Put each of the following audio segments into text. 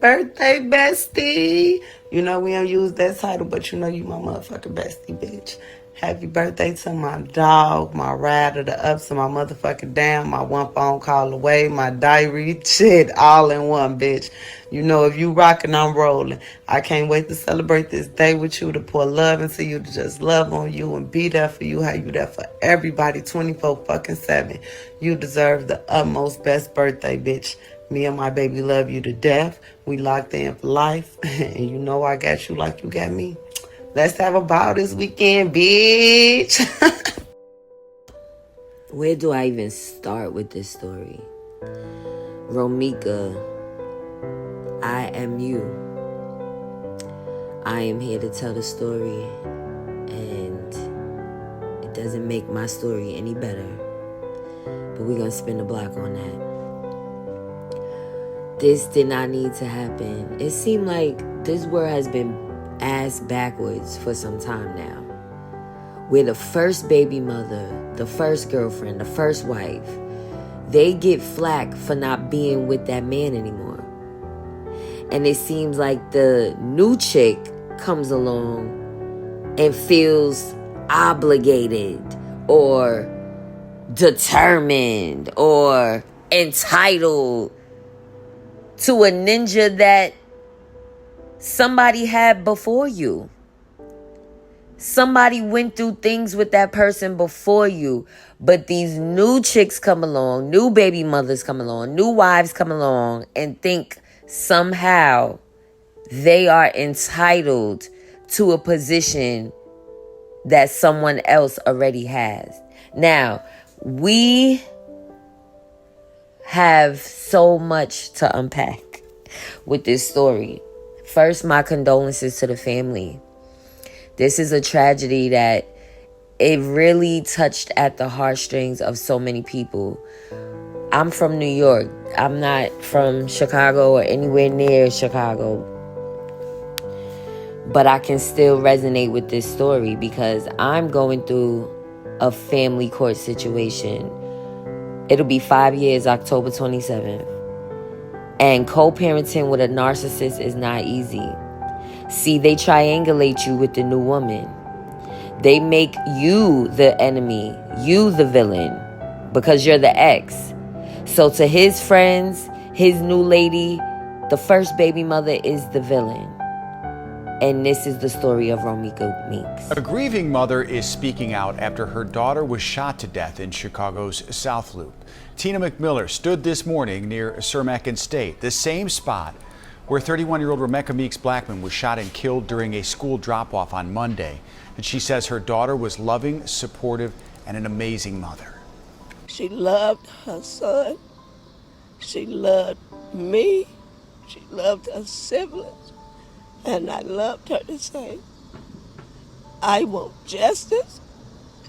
birthday, bestie. You know we don't use that title, but you know you my motherfucking bestie, bitch. Happy birthday to my dog, my ride of the ups and my motherfucking down, my one phone call away, my diary, shit, all in one, bitch. You know, if you rockin', I'm rolling. I can't wait to celebrate this day with you, to pour love into you, to just love on you and be there for you, how you there for everybody 24 fucking 7. You deserve the utmost best birthday, bitch. Me and my baby love you to death. We locked in for life. And you know I got you like you got me. Let's have a ball this weekend, bitch. Where do I even start with this story? Romeca, I am you. I am here to tell the story, and it doesn't make my story any better. But we're going to spin the block on that. This did not need to happen. It seemed like this world has been ass backwards for some time now. Where the first baby mother, the first girlfriend, the first wife, they get flack for not being with that man anymore. And it seems like the new chick comes along and feels obligated or determined or entitled to a ninja that somebody had before you. Somebody went through things with that person before you. But these new chicks come along, new baby mothers come along, new wives come along and think somehow they are entitled to a position that someone else already has. Now, we have so much to unpack with this story. First, my condolences to the family. This is a tragedy that it really touched at the heartstrings of so many people. I'm from New York. I'm not from Chicago or anywhere near Chicago. But I can still resonate with this story because I'm going through a family court situation. It'll be 5 years, October 27th. And co-parenting with a narcissist is not easy. See, they triangulate you with the new woman. They make you the enemy, you the villain, because you're the ex. So to his friends, his new lady, the first baby mother is the villain. And this is the story of Romeca Meeks. A grieving mother is speaking out after her daughter was shot to death in Chicago's South Loop. Tina McMiller stood this morning near Cermak State, the same spot where 31-year-old Romeca Meeks Blackman was shot and killed during a school drop-off on Monday. And she says her daughter was loving, supportive, and an amazing mother. She loved her son. She loved me. She loved her siblings. And I loved her the same. I want justice.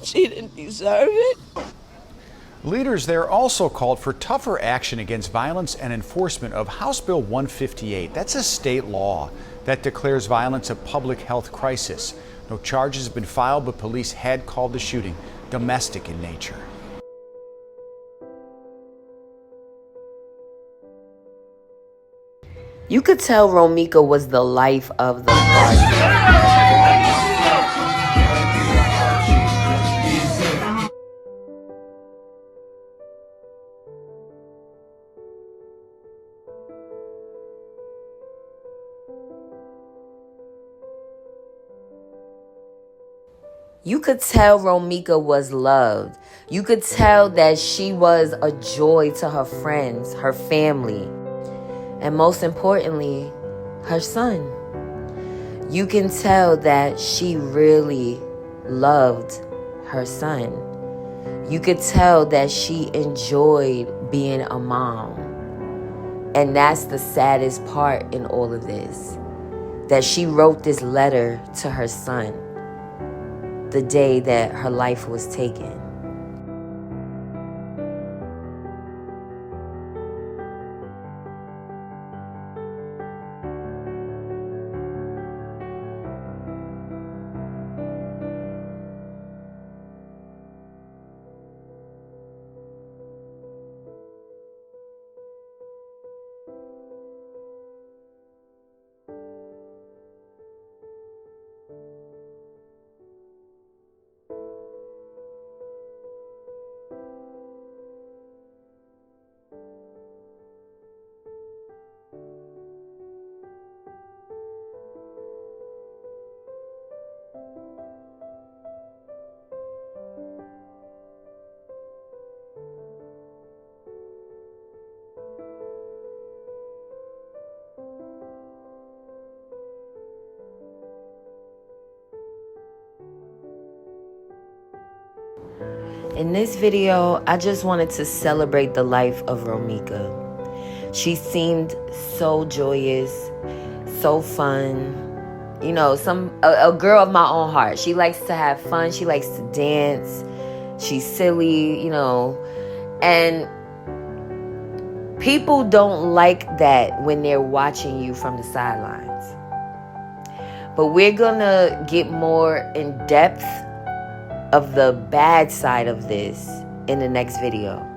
She didn't deserve it. Leaders there also called for tougher action against violence and enforcement of House Bill 158. That's a state law that declares violence a public health crisis. No charges have been filed, but police had called the shooting domestic in nature. You could tell Romeca was the life of the party. You could tell Romeca was loved. You could tell that she was a joy to her friends, her family, and most importantly, her son. You can tell that she really loved her son. You could tell that she enjoyed being a mom. And that's the saddest part in all of this, that she wrote this letter to her son the day that her life was taken. In this video, I just wanted to celebrate the life of Romeca. She seemed so joyous, so fun. You know, a girl of my own heart. She likes to have fun. She likes to dance. She's silly, you know. And people don't like that when they're watching you from the sidelines. But we're gonna get more in depth of the bad side of this in the next video.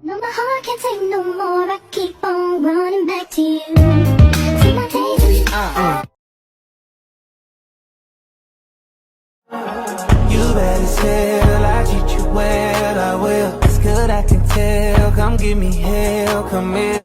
No, my heart can't take no more. I keep on running back to you. See my days. You bad as hell, I treat you well, I will. It's good, I can tell. Come give me hell, come here.